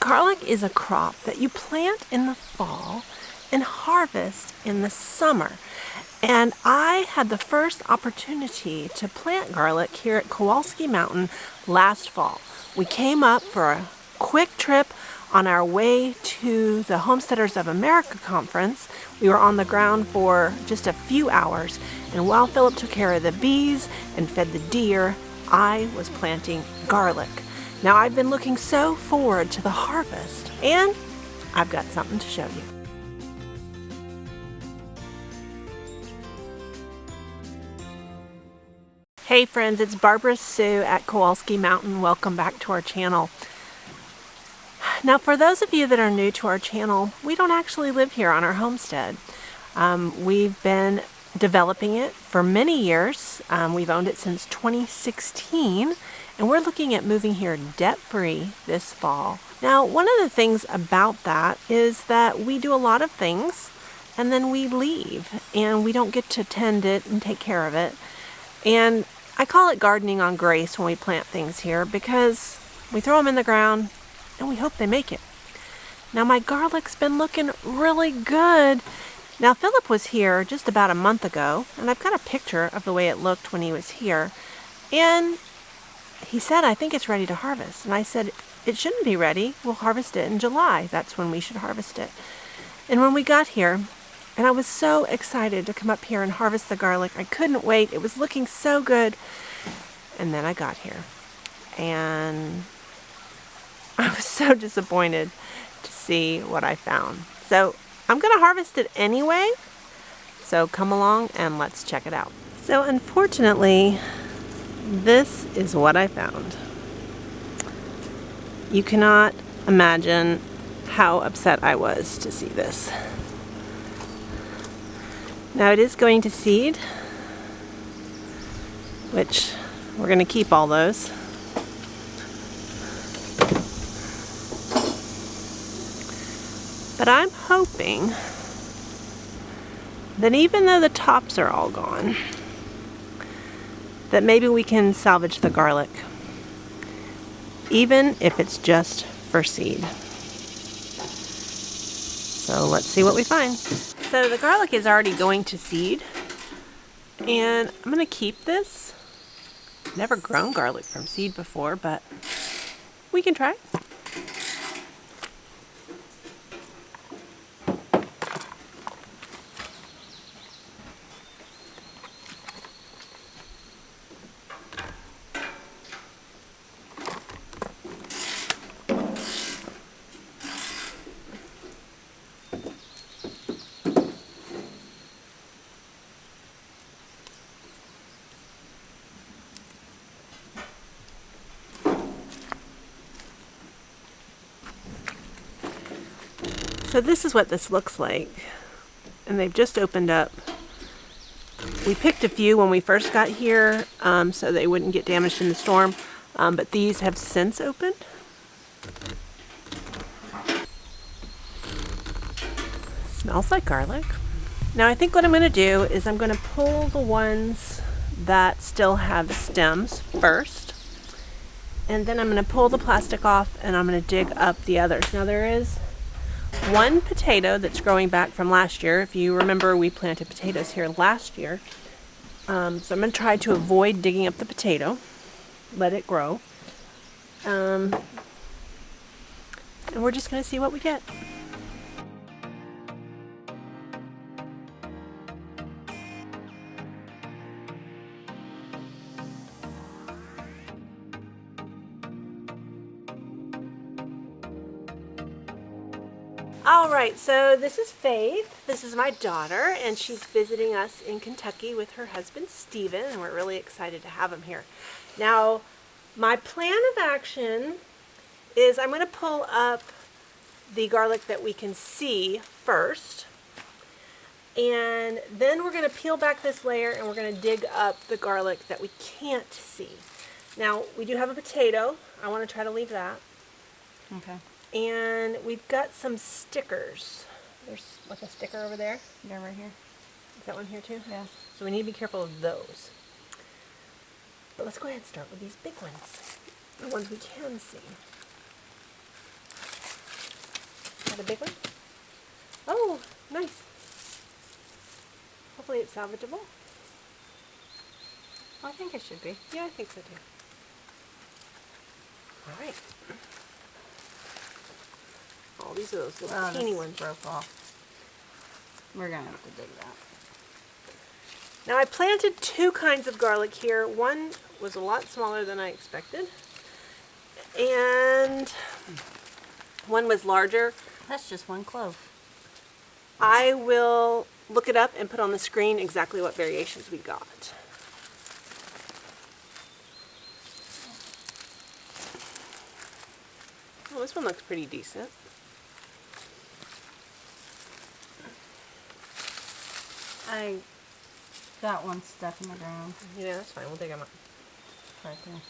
Garlic is a crop that you plant in the fall and harvest in the summer. And I had the first opportunity to plant garlic here at Kowalski Mountain last fall. We came up for a quick trip on our way to the Homesteaders of America conference. We were on the ground for just a few hours, and while Philip took care of the bees and fed the deer, I was planting garlic. Now I've been looking so forward to the harvest, and I've got something to show you. Hey friends, it's Barbara Sue at Kowalski Mountain. Welcome back to our channel. Now for those of you that are new to our channel, we don't actually live here on our homestead. We've been developing it for many years. We've owned it since 2016, and we're looking at moving here debt-free this fall. Now, one of the things about that is that we do a lot of things and then we leave and we don't get to tend it and take care of it. And I call it gardening on grace when we plant things here, because we throw them in the ground and we hope they make it. Now my garlic's been looking really good. Now Philip was here just about a month ago, and I've got a picture of the way it looked when he was here. And he said, I think it's ready to harvest. And I said, it shouldn't be ready. We'll harvest it in July. That's when we should harvest it. And when we got here, and I was so excited to come up here and harvest the garlic. I couldn't wait. It was looking so good. And then I got here. And I was so disappointed to see what I found. So I'm going to harvest it anyway. So come along and let's check it out. So unfortunately, this is what I found. You cannot imagine how upset I was to see this. Now it is going to seed, which we're going to keep all those. But I'm hoping that even though the tops are all gone, that maybe we can salvage the garlic, even if it's just for seed. So let's see what we find. So the garlic is already going to seed, and I'm going to keep this. Never grown garlic from seed before, but we can try. So this is what this looks like, and they've just opened up. We picked a few when we first got here so they wouldn't get damaged in the storm, but these have since opened. Smells like garlic. Now I think what I'm going to do is I'm going to pull the ones that still have stems first, and then I'm going to pull the plastic off and I'm going to dig up the others. Now there is one potato that's growing back from last year. If you remember, we planted potatoes here last year. So I'm going to try to avoid digging up the potato. Let it grow. And we're just going to see what we get. Alright, so this is Faith. This is my daughter, and she's visiting us in Kentucky with her husband Steven, and we're really excited to have him here. Now, my plan of action is I'm going to pull up the garlic that we can see first, and then we're going to peel back this layer and we're going to dig up the garlic that we can't see. Now, we do have a potato. I want to try to leave that. Okay. And we've got some stickers. There's like a sticker over there. Yeah, right here. Is that one here too? Yeah. So we need to be careful of those. But let's go ahead and start with these big ones. The ones we can see. The big one? Oh, nice. Hopefully it's salvageable. I think it should be. Yeah, I think so too. All right. Oh, these are those little teeny ones. Broke off. We're gonna have to dig that. Now I planted two kinds of garlic here. One was a lot smaller than I expected, and one was larger. That's just one clove. I will look it up and put on the screen exactly what variations we got. Oh, this one looks pretty decent. I got one stuck in the ground. Yeah, that's fine. We'll dig them up. Right there.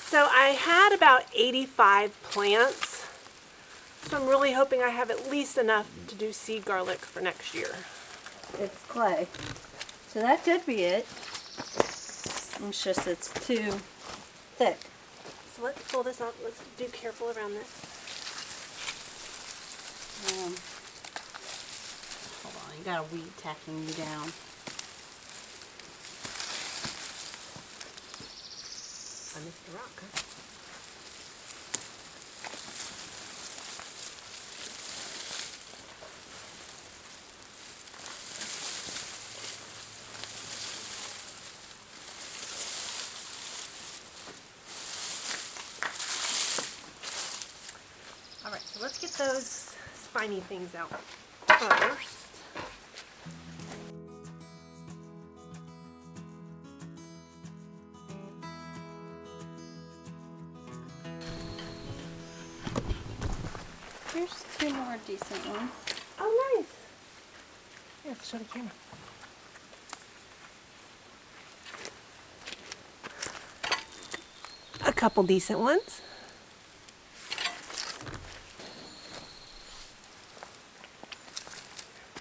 So I had about 85 plants, so I'm really hoping I have at least enough to do seed garlic for next year. It's clay. So that could be it. It's just it's too thick. So let's pull this out. Let's do careful around this. Hold on, you got a weed tacking you down. I missed the rock, huh? All right, so let's get those spiny things out first. Here's two more decent ones. Oh, nice. Here, let's show the camera. A couple decent ones.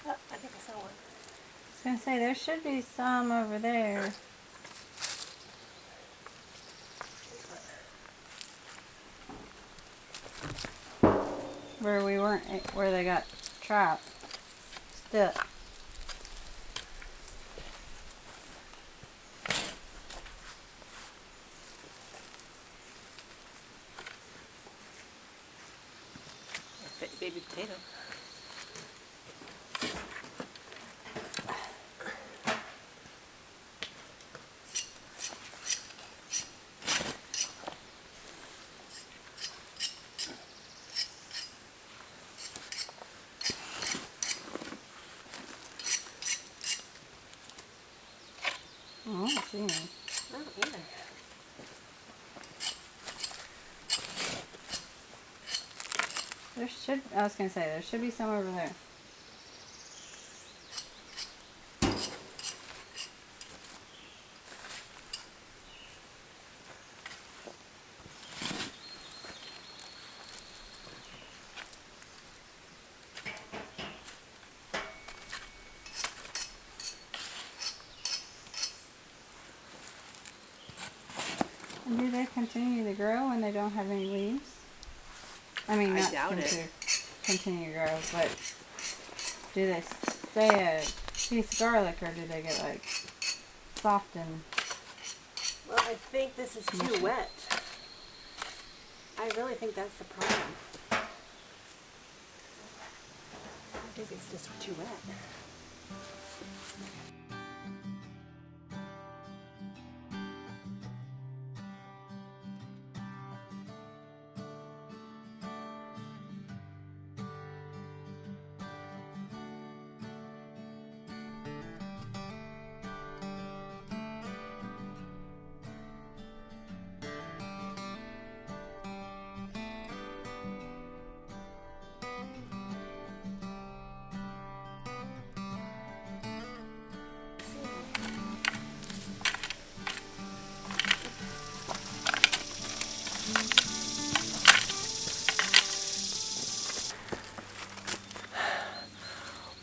Oh, I think I saw one. I was gonna say there should be some over there. Where we weren't, where they got trapped. Still. Baby potato. Oh, I don't see any. I don't either. There should, I was gonna say, there should be some over there. And do they continue to grow when they don't have any leaves? I mean, I not doubt continue to grow, but do they stay a piece of garlic, or do they get like soft and? Well, I think this is too wet. I really think that's the problem. I think it's just too wet.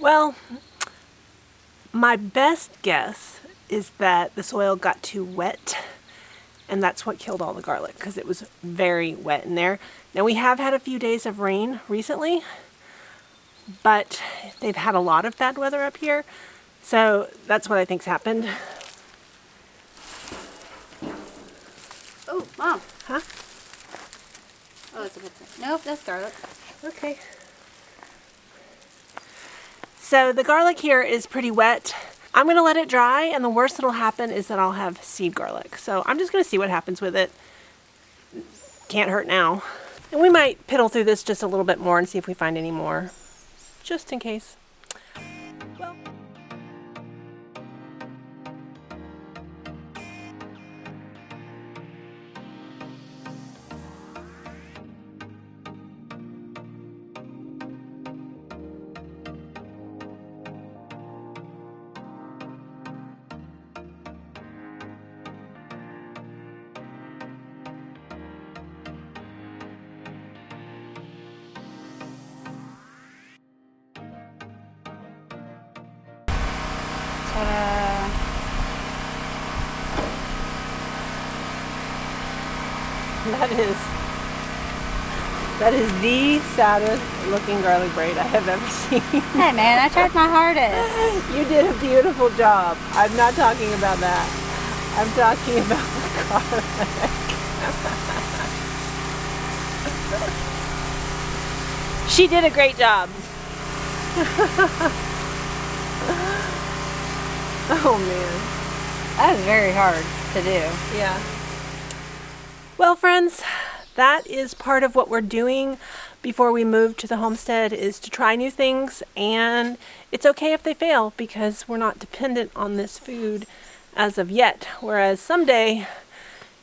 Well, my best guess is that the soil got too wet, and that's what killed all the garlic, because it was very wet in there. Now, we have had a few days of rain recently, but they've had a lot of bad weather up here, so that's what I think's happened. Oh, Mom. Huh? Oh, that's a good thing. Nope, that's garlic. Okay. So the garlic here is pretty wet. I'm gonna let it dry, and the worst that'll happen is that I'll have seed garlic. So I'm just gonna see what happens with it. Can't hurt now. And we might piddle through this just a little bit more and see if we find any more, just in case. Well, Ta-da. that is the saddest looking garlic braid I have ever seen. Hey man, I tried my hardest. You did a beautiful job. I'm not talking about that. I'm talking about the garlic. She did a great job. Oh man. That was very hard to do. Yeah. Well, friends, that is part of what we're doing before we move to the homestead, is to try new things, and it's okay if they fail because we're not dependent on this food as of yet, whereas someday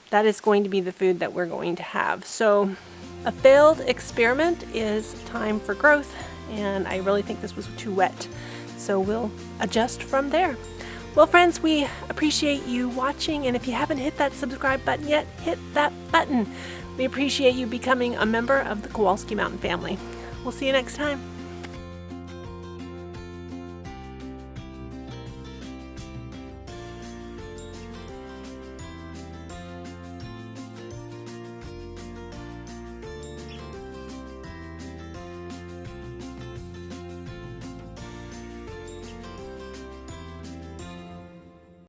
that is going to be the food that we're going to have. So a failed experiment is time for growth, and I really think this was too wet, so we'll adjust from there. Well, friends, we appreciate you watching, and if you haven't hit that subscribe button yet, hit that button. We appreciate you becoming a member of the Kowalski Mountain family. We'll see you next time.